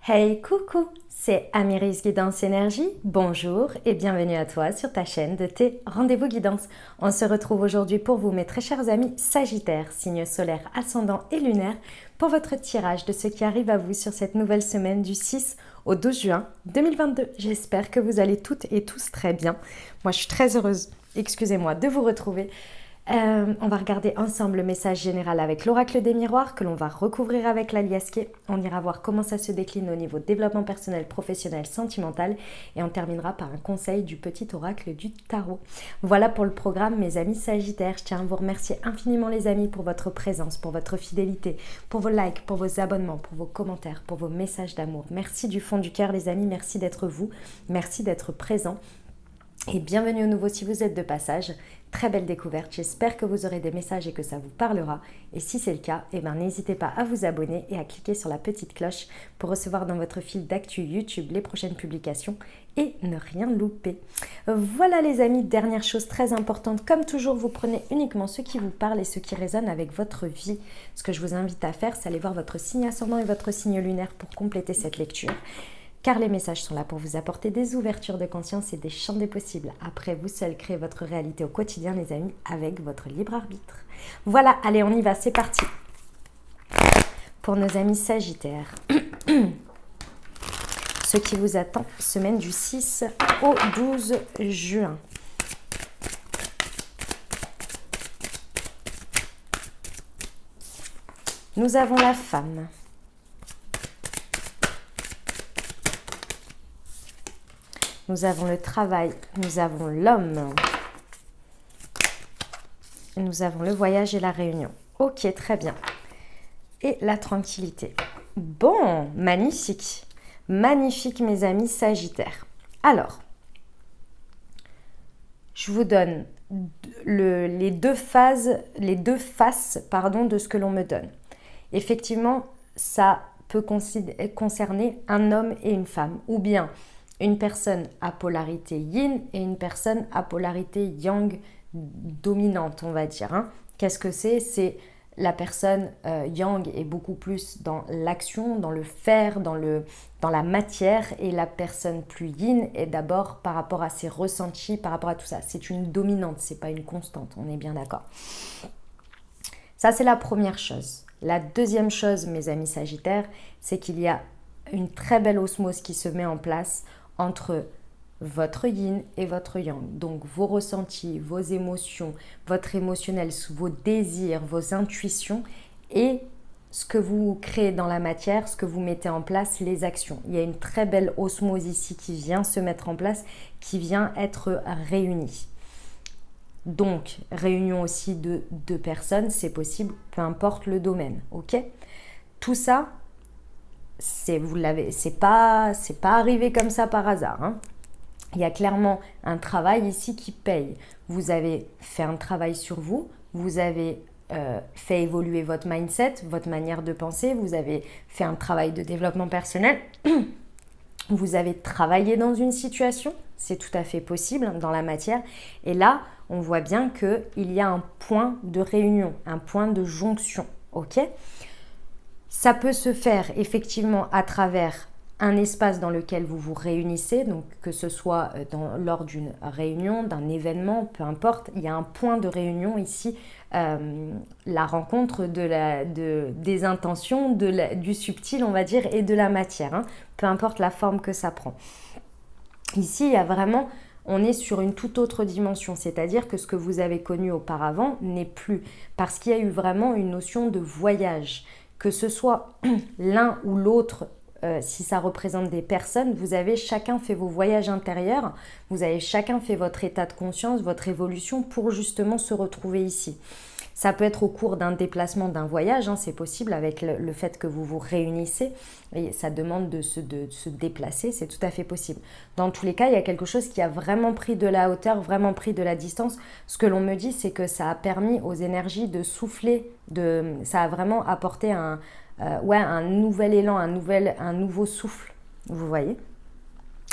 Hey, coucou, c'est Amiris Guidance Énergie. Bonjour et bienvenue à toi sur ta chaîne de tes rendez-vous guidance. On se retrouve aujourd'hui pour vous, mes très chers amis Sagittaires, signes solaires, ascendant et lunaire, pour votre tirage de ce qui arrive à vous sur cette nouvelle semaine du 6 au 12 juin 2022. J'espère que vous allez toutes et tous très bien. Moi, je suis très heureuse, excusez-moi, de vous retrouver. On va regarder ensemble le message général avec l'oracle des miroirs que l'on va recouvrir avec l'aliasqué. On ira voir comment ça se décline au niveau développement personnel, professionnel, sentimental et on terminera par un conseil du petit oracle du tarot. Voilà pour le programme, mes amis Sagittaires. Je tiens à vous remercier infiniment les amis pour votre présence, pour votre fidélité, pour vos likes, pour vos abonnements, pour vos commentaires, pour vos messages d'amour. Merci du fond du cœur les amis, merci d'être vous, merci d'être présents. Et bienvenue au nouveau si vous êtes de passage. Très belle découverte, j'espère que vous aurez des messages et que ça vous parlera. Et si c'est le cas, n'hésitez pas à vous abonner et à cliquer sur la petite cloche pour recevoir dans votre fil d'actu YouTube les prochaines publications et ne rien louper. Voilà les amis, dernière chose très importante, comme toujours vous prenez uniquement ce qui vous parle et ce qui résonne avec votre vie. Ce que je vous invite à faire, c'est aller voir votre signe ascendant et votre signe lunaire pour compléter cette lecture. Car les messages sont là pour vous apporter des ouvertures de conscience et des champs des possibles. Après, vous seul créez votre réalité au quotidien, les amis, avec votre libre arbitre. Voilà, allez, on y va, c'est parti. Pour nos amis Sagittaires, ce qui vous attend, semaine du 6 au 12 juin. Nous avons la femme. Nous avons le travail, nous avons l'homme, nous avons le voyage et la réunion. Ok, très bien. Et la tranquillité. Bon, magnifique. Magnifique, mes amis Sagittaires. Alors, je vous donne les deux faces de ce que l'on me donne. Effectivement, ça peut concerner un homme et une femme, ou bien une personne à polarité yin et une personne à polarité yang dominante, on va dire. Qu'est-ce que c'est ? C'est la personne yang est beaucoup plus dans l'action, dans le faire, dans la matière, et la personne plus yin est d'abord par rapport à ses ressentis, par rapport à tout ça. C'est une dominante, c'est pas une constante, on est bien d'accord. Ça, c'est la première chose. La deuxième chose, mes amis Sagittaires, c'est qu'il y a une très belle osmose qui se met en place entre votre yin et votre yang. Donc vos ressentis, vos émotions, votre émotionnel, vos désirs, vos intuitions et ce que vous créez dans la matière, ce que vous mettez en place, les actions. Il y a une très belle osmose ici qui vient se mettre en place, qui vient être réunie. Donc, réunion aussi de deux personnes, c'est possible, peu importe le domaine, ok ? Tout ça, c'est pas arrivé comme ça par hasard. Il y a clairement un travail ici qui paye. Vous avez fait un travail sur vous, vous avez fait évoluer votre mindset, votre manière de penser, vous avez fait un travail de développement personnel, vous avez travaillé dans une situation, c'est tout à fait possible dans la matière, et là, on voit bien qu'il y a un point de réunion, un point de jonction, ok ? Ça peut se faire effectivement à travers un espace dans lequel vous vous réunissez, donc que ce soit lors d'une réunion, d'un événement, peu importe, il y a un point de réunion ici, la rencontre des intentions, du subtil on va dire, et de la matière, peu importe la forme que ça prend. Ici, il y a vraiment, on est sur une toute autre dimension, c'est-à-dire que ce que vous avez connu auparavant n'est plus, parce qu'il y a eu vraiment une notion de voyage. Que ce soit l'un ou l'autre, si ça représente des personnes, vous avez chacun fait vos voyages intérieurs, vous avez chacun fait votre état de conscience, votre évolution pour justement se retrouver ici. Ça peut être au cours d'un déplacement, d'un voyage, c'est possible avec le fait que vous vous réunissez et ça demande de se déplacer, c'est tout à fait possible. Dans tous les cas, il y a quelque chose qui a vraiment pris de la hauteur, vraiment pris de la distance. Ce que l'on me dit, c'est que ça a permis aux énergies de souffler, ça a vraiment apporté un nouvel élan, un nouveau souffle, vous voyez ?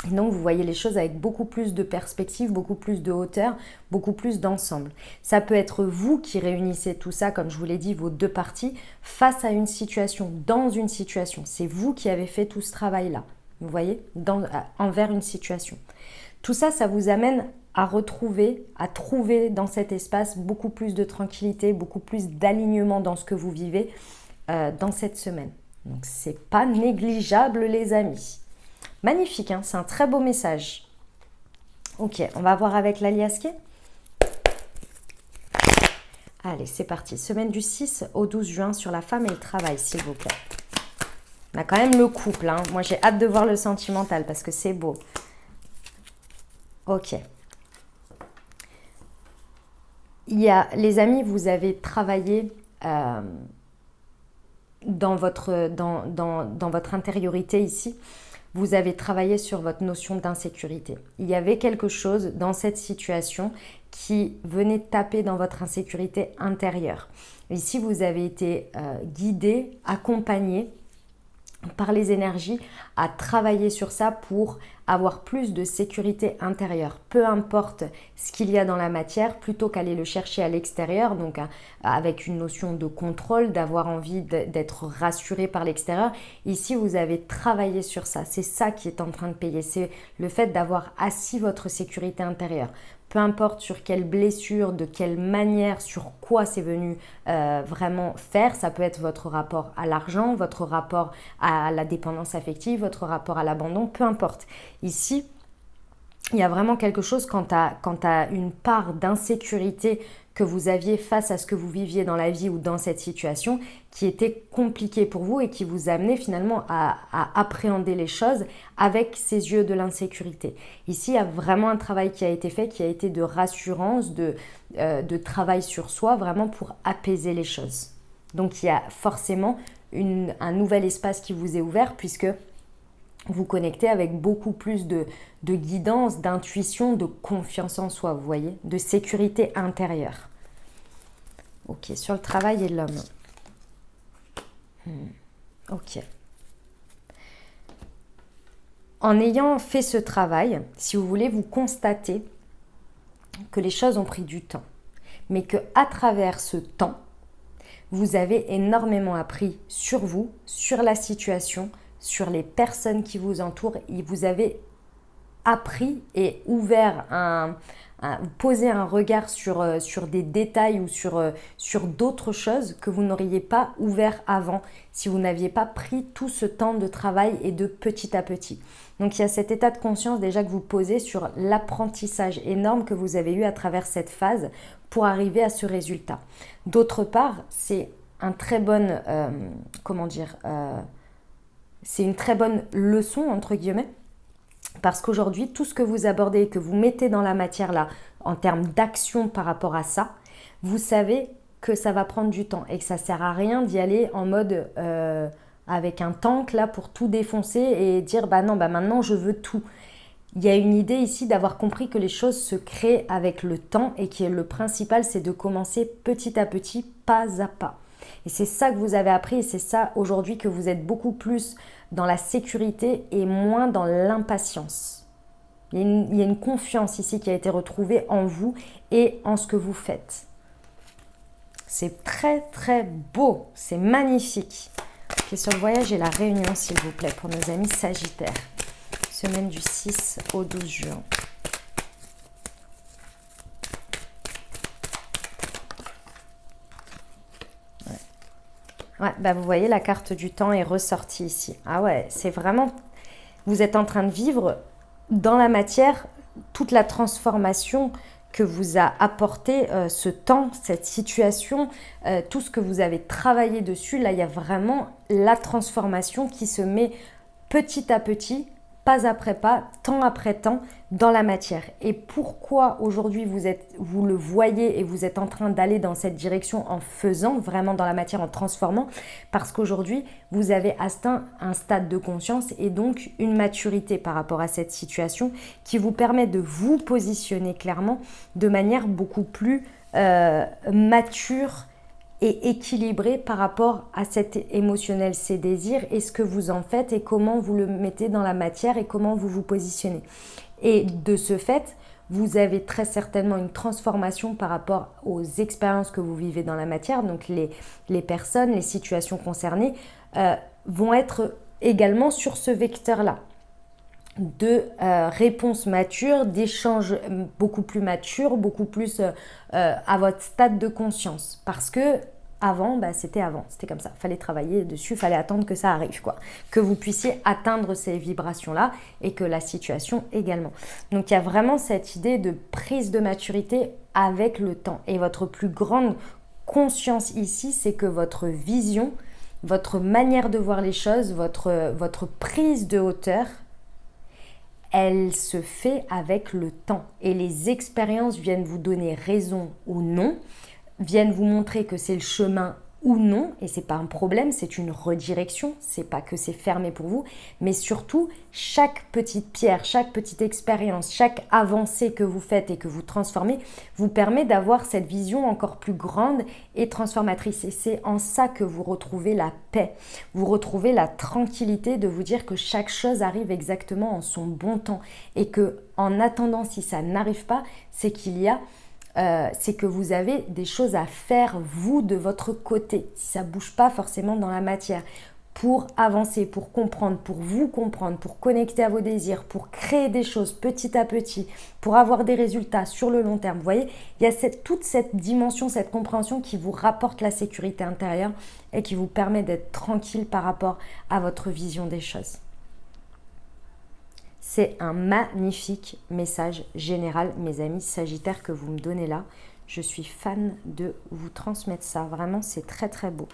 Et donc, vous voyez les choses avec beaucoup plus de perspective, beaucoup plus de hauteur, beaucoup plus d'ensemble. Ça peut être vous qui réunissez tout ça, comme je vous l'ai dit, vos deux parties, face à une situation, dans une situation. C'est vous qui avez fait tout ce travail-là, vous voyez, envers une situation. Tout ça, ça vous amène à retrouver, à trouver dans cet espace beaucoup plus de tranquillité, beaucoup plus d'alignement dans ce que vous vivez dans cette semaine. Donc, c'est pas négligeable, les amis. Magnifique, hein, c'est un très beau message. Ok, on va voir avec l'aliasqué. Allez, c'est parti. Semaine du 6 au 12 juin sur la femme et le travail, s'il vous plaît. On a quand même le couple. Hein. Moi, j'ai hâte de voir le sentimental parce que c'est beau. Ok. Les amis, vous avez travaillé dans votre intériorité ici. Vous avez travaillé sur votre notion d'insécurité. Il y avait quelque chose dans cette situation qui venait taper dans votre insécurité intérieure. Ici, vous avez été guidé, accompagné par les énergies à travailler sur ça pour avoir plus de sécurité intérieure. Peu importe ce qu'il y a dans la matière, plutôt qu'aller le chercher à l'extérieur, donc avec une notion de contrôle, d'avoir envie d'être rassuré par l'extérieur. Ici, vous avez travaillé sur ça. C'est ça qui est en train de payer. C'est le fait d'avoir assis votre sécurité intérieure. Peu importe sur quelle blessure, de quelle manière, sur quoi c'est venu vraiment faire. Ça peut être votre rapport à l'argent, votre rapport à la dépendance affective, votre rapport à l'abandon, peu importe. Ici, il y a vraiment quelque chose quant à une part d'insécurité que vous aviez face à ce que vous viviez dans la vie ou dans cette situation qui était compliqué pour vous et qui vous amenait finalement à appréhender les choses avec ces yeux de l'insécurité. Ici, il y a vraiment un travail qui a été fait, qui a été de rassurance, de travail sur soi, vraiment pour apaiser les choses. Donc, il y a forcément un nouvel espace qui vous est ouvert puisque vous connectez avec beaucoup plus de guidance, d'intuition, de confiance en soi, vous voyez, de sécurité intérieure. Ok, sur le travail et l'homme. Ok. En ayant fait ce travail, si vous voulez, vous constatez que les choses ont pris du temps, mais qu'à travers ce temps, vous avez énormément appris sur vous, sur la situation, sur les personnes qui vous entourent. Et vous avez appris et ouvert posé un regard sur des détails ou sur d'autres choses que vous n'auriez pas ouvert avant si vous n'aviez pas pris tout ce temps de travail et de petit à petit. Donc il y a cet état de conscience déjà que vous posez sur l'apprentissage énorme que vous avez eu à travers cette phase pour arriver à ce résultat. D'autre part, c'est un très bon, c'est une très bonne leçon entre guillemets. Parce qu'aujourd'hui, tout ce que vous abordez et que vous mettez dans la matière là, en termes d'action par rapport à ça, vous savez que ça va prendre du temps et que ça ne sert à rien d'y aller en mode avec un tank là pour tout défoncer et dire bah non, bah maintenant je veux tout. Il y a une idée ici d'avoir compris que les choses se créent avec le temps et que le principal c'est de commencer petit à petit, pas à pas. Et c'est ça que vous avez appris et c'est ça aujourd'hui que vous êtes beaucoup plus dans la sécurité et moins dans l'impatience. Il y a une confiance ici qui a été retrouvée en vous et en ce que vous faites. C'est très très beau, c'est magnifique. Ok, sur le voyage et la réunion s'il vous plaît pour nos amis Sagittaires. Semaine du 6 au 12 juin. Ouais, bah vous voyez, la carte du temps est ressortie ici. Ah ouais, c'est vraiment... Vous êtes en train de vivre dans la matière toute la transformation que vous a apporté ce temps, cette situation, tout ce que vous avez travaillé dessus. Là, il y a vraiment la transformation qui se met petit à petit, pas après pas, temps après temps, dans la matière. Et pourquoi aujourd'hui vous le voyez et vous êtes en train d'aller dans cette direction en faisant vraiment dans la matière, en transformant? Parce qu'aujourd'hui, vous avez atteint un stade de conscience et donc une maturité par rapport à cette situation qui vous permet de vous positionner clairement de manière beaucoup plus mature et équilibré par rapport à cet émotionnel, ces désirs et ce que vous en faites et comment vous le mettez dans la matière et comment vous vous positionnez. Et de ce fait, vous avez très certainement une transformation par rapport aux expériences que vous vivez dans la matière. Donc les personnes, les situations concernées vont être également sur ce vecteur-là de réponses matures, d'échanges beaucoup plus matures, beaucoup plus à votre stade de conscience. Parce que avant, c'était comme ça. Il fallait travailler dessus, il fallait attendre que ça arrive, quoi. Que vous puissiez atteindre ces vibrations-là et que la situation également. Donc il y a vraiment cette idée de prise de maturité avec le temps. Et votre plus grande conscience ici, c'est que votre vision, votre manière de voir les choses, votre prise de hauteur, elle se fait avec le temps. Et les expériences viennent vous donner raison ou non, viennent vous montrer que c'est le chemin ou non, et c'est pas un problème, c'est une redirection, c'est pas que c'est fermé pour vous, mais surtout, chaque petite pierre, chaque petite expérience, chaque avancée que vous faites et que vous transformez, vous permet d'avoir cette vision encore plus grande et transformatrice. Et c'est en ça que vous retrouvez la paix, vous retrouvez la tranquillité de vous dire que chaque chose arrive exactement en son bon temps, et que en attendant, si ça n'arrive pas, c'est qu'il y a c'est que vous avez des choses à faire, vous, de votre côté, si ça ne bouge pas forcément dans la matière, pour avancer, pour comprendre, pour vous comprendre, pour connecter à vos désirs, pour créer des choses petit à petit, pour avoir des résultats sur le long terme. Vous voyez, il y a toute cette dimension, cette compréhension qui vous rapporte la sécurité intérieure et qui vous permet d'être tranquille par rapport à votre vision des choses. C'est un magnifique message général, mes amis Sagittaires, que vous me donnez là. Je suis fan de vous transmettre ça. Vraiment, c'est très très beau.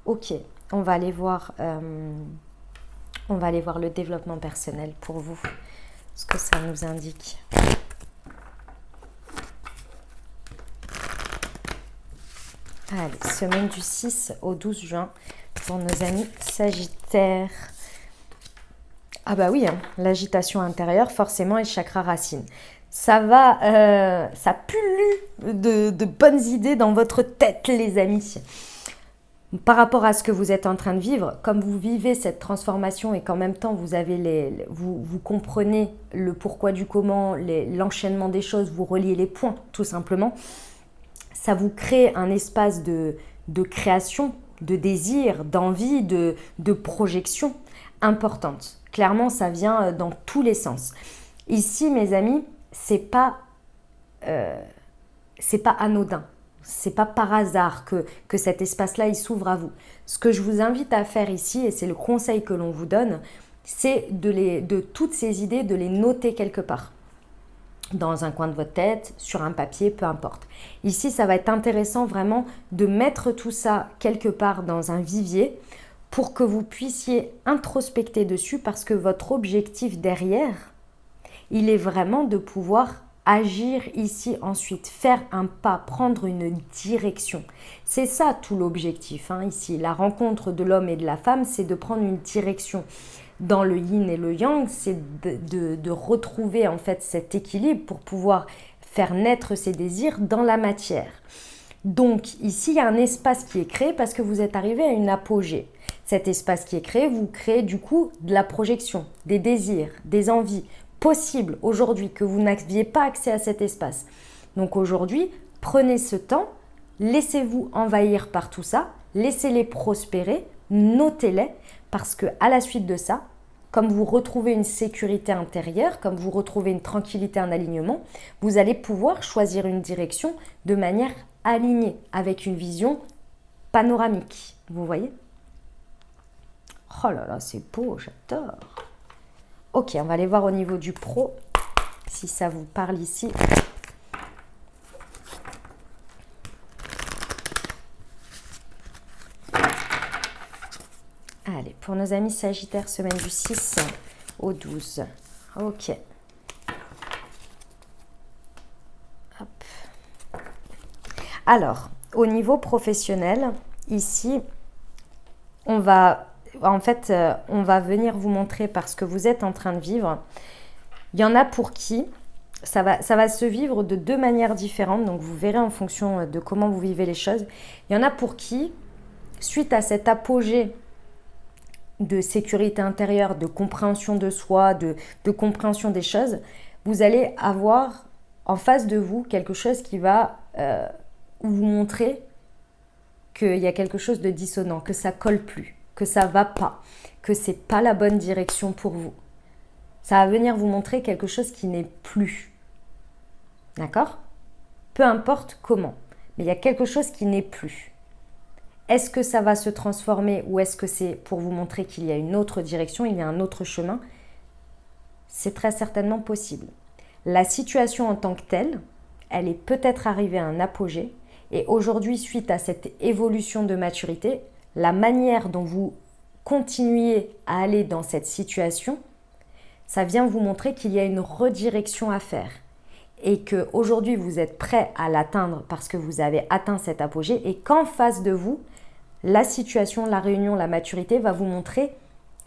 Ok, on va aller voir le développement personnel pour vous. Ce que ça nous indique. Allez, semaine du 6 au 12 juin pour nos amis Sagittaires. Ah bah oui, hein, l'agitation intérieure, forcément, et chakra racine. Ça pullule de bonnes idées dans votre tête, les amis. Par rapport à ce que vous êtes en train de vivre, comme vous vivez cette transformation et qu'en même temps, vous comprenez le pourquoi du comment, l'enchaînement des choses, vous reliez les points, tout simplement, ça vous crée un espace de création, de désir, d'envie, de projection importante. Clairement, ça vient dans tous les sens. Ici, mes amis, c'est pas anodin. C'est pas par hasard que cet espace-là, il s'ouvre à vous. Ce que je vous invite à faire ici, et c'est le conseil que l'on vous donne, c'est de toutes ces idées, de les noter quelque part. Dans un coin de votre tête, sur un papier, peu importe. Ici, ça va être intéressant vraiment de mettre tout ça quelque part dans un vivier, pour que vous puissiez introspecter dessus, parce que votre objectif derrière, il est vraiment de pouvoir agir ici ensuite, faire un pas, prendre une direction. C'est ça tout l'objectif ici. La rencontre de l'homme et de la femme, c'est de prendre une direction. Dans le yin et le yang, c'est de retrouver en fait cet équilibre pour pouvoir faire naître ses désirs dans la matière. Donc ici, il y a un espace qui est créé parce que vous êtes arrivé à une apogée. Cet espace qui est créé, vous créez du coup de la projection, des désirs, des envies possibles aujourd'hui que vous n'aviez pas accès à cet espace. Donc aujourd'hui, prenez ce temps, laissez-vous envahir par tout ça, laissez-les prospérer, notez-les, parce que à la suite de ça, comme vous retrouvez une sécurité intérieure, comme vous retrouvez une tranquillité, un alignement, vous allez pouvoir choisir une direction de manière alignée, avec une vision panoramique. Vous voyez ? Oh là là, c'est beau, j'adore. Ok, on va aller voir au niveau du pro, si ça vous parle ici. Allez, pour nos amis Sagittaires, semaine du 6 au 12. Ok. Hop. Alors, au niveau professionnel, ici, on va venir vous montrer, parce que vous êtes en train de vivre. Il y en a pour qui ça va se vivre de deux manières différentes. Donc vous verrez en fonction de comment vous vivez les choses. Il y en a pour qui, suite à cet apogée de sécurité intérieure, de compréhension de soi, de compréhension des choses, vous allez avoir en face de vous quelque chose qui va vous montrer qu'il y a quelque chose de dissonant, que ça colle plus, que ça va pas, que c'est pas la bonne direction pour vous. Ça va venir vous montrer quelque chose qui n'est plus. D'accord? Peu importe comment, mais il y a quelque chose qui n'est plus. Est-ce que ça va se transformer ou est-ce que c'est pour vous montrer qu'il y a une autre direction, il y a un autre chemin? C'est très certainement possible. La situation en tant que telle, elle est peut-être arrivée à un apogée et aujourd'hui, suite à cette évolution de maturité, la manière dont vous continuez à aller dans cette situation, ça vient vous montrer qu'il y a une redirection à faire et qu'aujourd'hui, vous êtes prêt à l'atteindre parce que vous avez atteint cet apogée et qu'en face de vous, la situation, la réunion, la maturité va vous montrer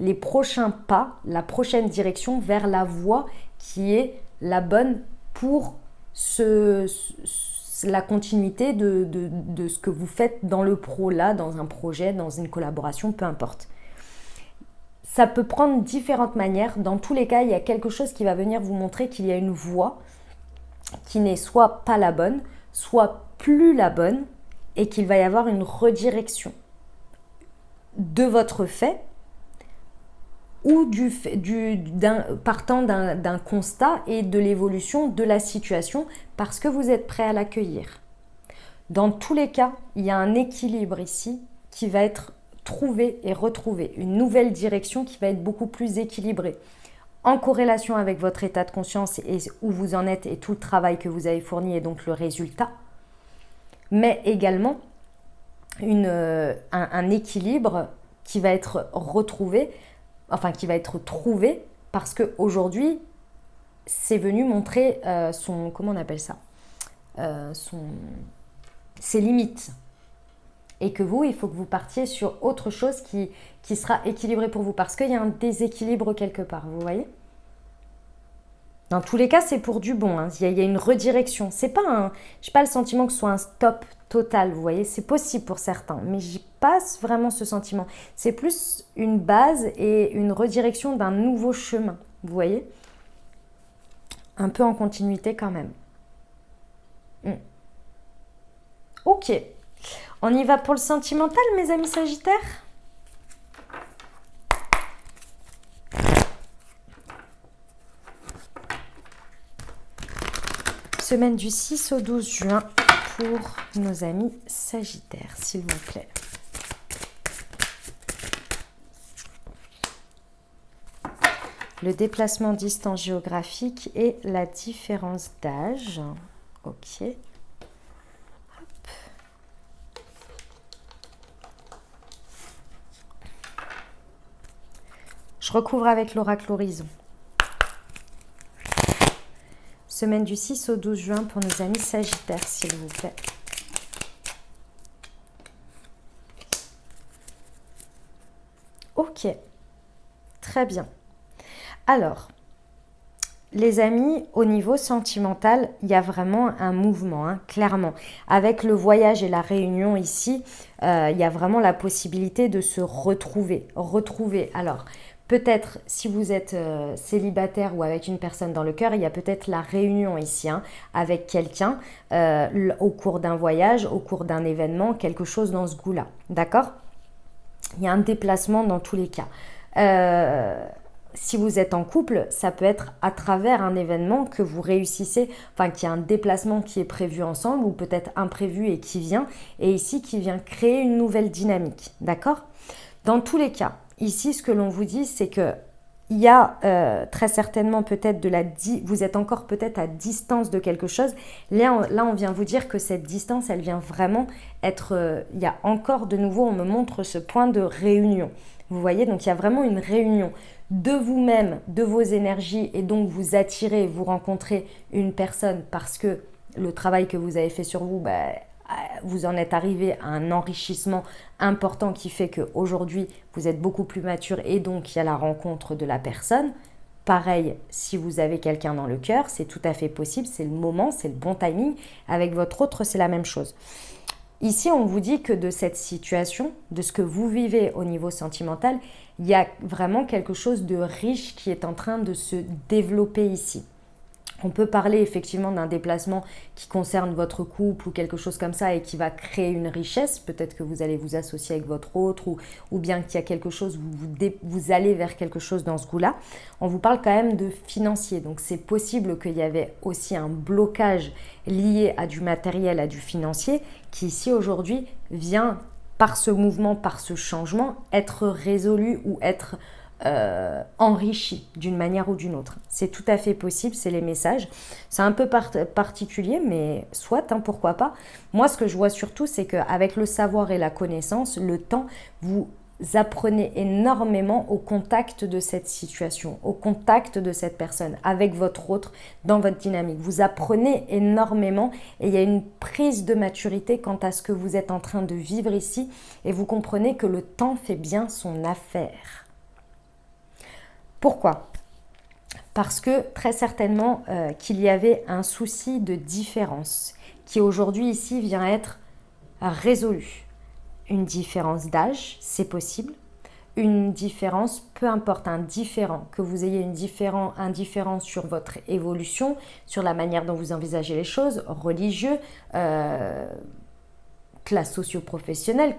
les prochains pas, la prochaine direction vers la voie qui est la bonne pour la continuité de ce que vous faites dans le pro là, dans un projet, dans une collaboration, peu importe. Ça peut prendre différentes manières. Dans tous les cas, il y a quelque chose qui va venir vous montrer qu'il y a une voie qui n'est soit pas la bonne, soit plus la bonne et qu'il va y avoir une redirection de votre fait ou partant d'un constat et de l'évolution de la situation parce que vous êtes prêt à l'accueillir. Dans tous les cas, il y a un équilibre ici qui va être trouvé et retrouvé, une nouvelle direction qui va être beaucoup plus équilibrée, en corrélation avec votre état de conscience et où vous en êtes et tout le travail que vous avez fourni et donc le résultat, mais également un équilibre qui va être retrouvé, enfin qui va être trouvé parce qu'aujourd'hui, c'est venu montrer comment on appelle ça, ses limites. Et que vous, il faut que vous partiez sur autre chose qui sera équilibré pour vous parce qu'il y a un déséquilibre quelque part, vous voyez? Dans tous les cas, c'est pour du bon, hein. Il y a une redirection. C'est pas j'ai pas le sentiment que ce soit un stop total, vous voyez? C'est possible pour certains, mais j'y passe vraiment ce sentiment. C'est plus une base et une redirection d'un nouveau chemin, vous voyez? Un peu en continuité quand même. Ok. On y va pour le sentimental, mes amis Sagittaires? Semaine du 6 au 12 juin pour nos amis Sagittaires, s'il vous plaît. Le déplacement distance géographique et la différence d'âge. Ok. Je recouvre avec l'oracle Horizon. Semaine du 6 au 12 juin pour nos amis Sagittaires, s'il vous plaît. Ok, très bien. Alors, les amis, au niveau sentimental, il y a vraiment un mouvement, hein, clairement. Avec le voyage et la réunion ici, il y a vraiment la possibilité de se retrouver. Alors, peut-être si vous êtes célibataire ou avec une personne dans le cœur, il y a peut-être la réunion ici, hein, avec quelqu'un au cours d'un voyage, au cours d'un événement, quelque chose dans ce goût-là. D'accord? Il y a un déplacement dans tous les cas. Si vous êtes en couple, ça peut être à travers un événement que vous réussissez, enfin qu'il y a un déplacement qui est prévu ensemble ou peut-être imprévu et qui vient, et ici qui vient créer une nouvelle dynamique, d'accord? Dans tous les cas, ici ce que l'on vous dit, c'est que il y a très certainement peut-être vous êtes encore peut-être à distance de quelque chose. Là, on vient vous dire que cette distance, elle vient vraiment être... il y a encore de nouveau, on me montre ce point de réunion. Vous voyez, donc il y a vraiment une réunion de vous-même, de vos énergies et donc vous attirez, vous rencontrez une personne parce que le travail que vous avez fait sur vous, vous en êtes arrivé à un enrichissement important qui fait qu'aujourd'hui, vous êtes beaucoup plus mature et donc il y a la rencontre de la personne. Pareil, si vous avez quelqu'un dans le cœur, c'est tout à fait possible, c'est le moment, c'est le bon timing. Avec votre autre, c'est la même chose. Ici, on vous dit que de cette situation, de ce que vous vivez au niveau sentimental, il y a vraiment quelque chose de riche qui est en train de se développer ici. On peut parler effectivement d'un déplacement qui concerne votre couple ou quelque chose comme ça et qui va créer une richesse. Peut-être que vous allez vous associer avec votre autre ou bien qu'il y a quelque chose, vous allez vers quelque chose dans ce goût-là. On vous parle quand même de financier. Donc c'est possible qu'il y avait aussi un blocage lié à du matériel, à du financier qui ici aujourd'hui vient par ce mouvement, par ce changement, être résolu ou être enrichi d'une manière ou d'une autre. C'est tout à fait possible, c'est les messages. C'est un peu particulier, mais soit, hein, pourquoi pas. Moi, ce que je vois surtout, c'est qu'avec le savoir et la connaissance, le temps, vous apprenez énormément au contact de cette situation, au contact de cette personne, avec votre autre, dans votre dynamique. Vous apprenez énormément et il y a une prise de maturité quant à ce que vous êtes en train de vivre ici et vous comprenez que le temps fait bien son affaire. Pourquoi ? Parce que très certainement qu'il y avait un souci de différence qui aujourd'hui ici vient être résolu. Une différence d'âge, c'est possible. Une différence, peu importe, un différent, que vous ayez un différent sur votre évolution, sur la manière dont vous envisagez les choses, religieux, classe socio-professionnelle,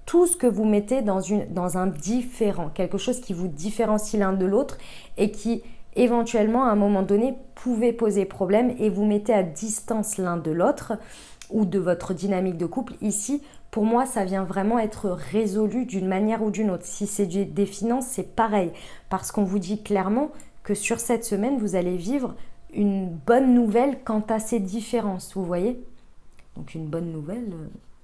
tout ce que vous mettez dans un différent, quelque chose qui vous différencie l'un de l'autre et qui éventuellement à un moment donné pouvait poser problème et vous mettez à distance l'un de l'autre ou de votre dynamique de couple. Ici, pour moi, ça vient vraiment être résolu d'une manière ou d'une autre. Si c'est des finances, c'est pareil parce qu'on vous dit clairement que sur cette semaine, vous allez vivre une bonne nouvelle quant à ces différences, vous voyez ? Donc une bonne nouvelle...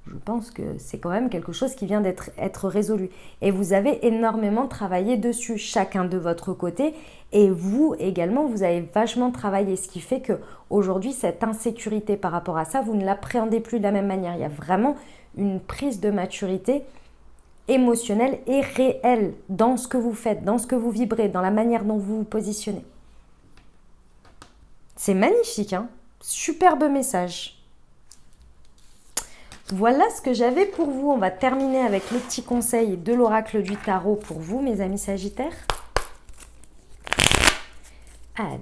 Je pense que c'est quand même quelque chose qui vient d'être résolu. Et vous avez énormément travaillé dessus, chacun de votre côté. Et vous également, vous avez vachement travaillé. Ce qui fait qu'aujourd'hui, cette insécurité par rapport à ça, vous ne l'appréhendez plus de la même manière. Il y a vraiment une prise de maturité émotionnelle et réelle dans ce que vous faites, dans ce que vous vibrez, dans la manière dont vous vous positionnez. C'est magnifique, hein ? Superbe message. Voilà ce que j'avais pour vous. On va terminer avec le petit conseil de l'oracle du tarot pour vous, mes amis sagittaires. Allez,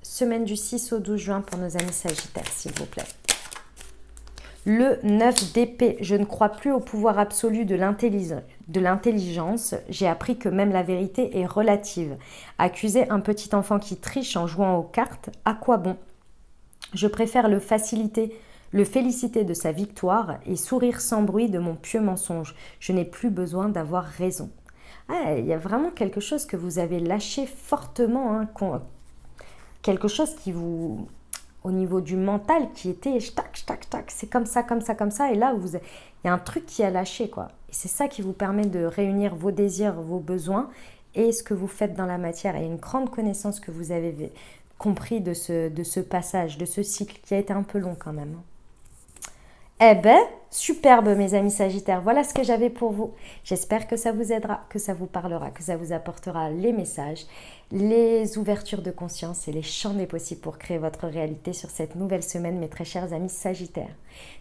semaine du 6 au 12 juin pour nos amis sagittaires, s'il vous plaît. Le 9 d'épée. Je ne crois plus au pouvoir absolu de l'intelligence. J'ai appris que même la vérité est relative. Accuser un petit enfant qui triche en jouant aux cartes, à quoi bon ? Je préfère le féliciter de sa victoire et sourire sans bruit de mon pieux mensonge. Je n'ai plus besoin d'avoir raison. Ah, il y a vraiment quelque chose que vous avez lâché fortement, hein, quelque chose qui vous, au niveau du mental, qui était tac, c'est comme ça, et là, il y a un truc qui a lâché, quoi. Et c'est ça qui vous permet de réunir vos désirs, vos besoins et ce que vous faites dans la matière. Et une grande connaissance que vous avez compris de ce passage, de ce cycle qui a été un peu long quand même. Eh ben, superbe mes amis sagittaires, voilà ce que j'avais pour vous. J'espère que ça vous aidera, que ça vous parlera, que ça vous apportera les messages, les ouvertures de conscience et les champs des possibles pour créer votre réalité sur cette nouvelle semaine, mes très chers amis sagittaires.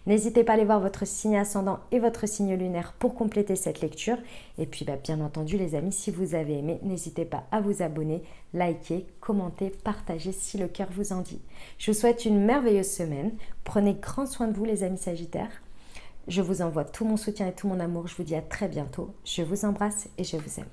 N'hésitez pas à aller voir votre signe ascendant et votre signe lunaire pour compléter cette lecture. Et puis, bien entendu, les amis, si vous avez aimé, n'hésitez pas à vous abonner, liker, commenter, partager si le cœur vous en dit. Je vous souhaite une merveilleuse semaine. Prenez grand soin de vous, les amis sagittaires. Je vous envoie tout mon soutien et tout mon amour. Je vous dis à très bientôt. Je vous embrasse et je vous aime.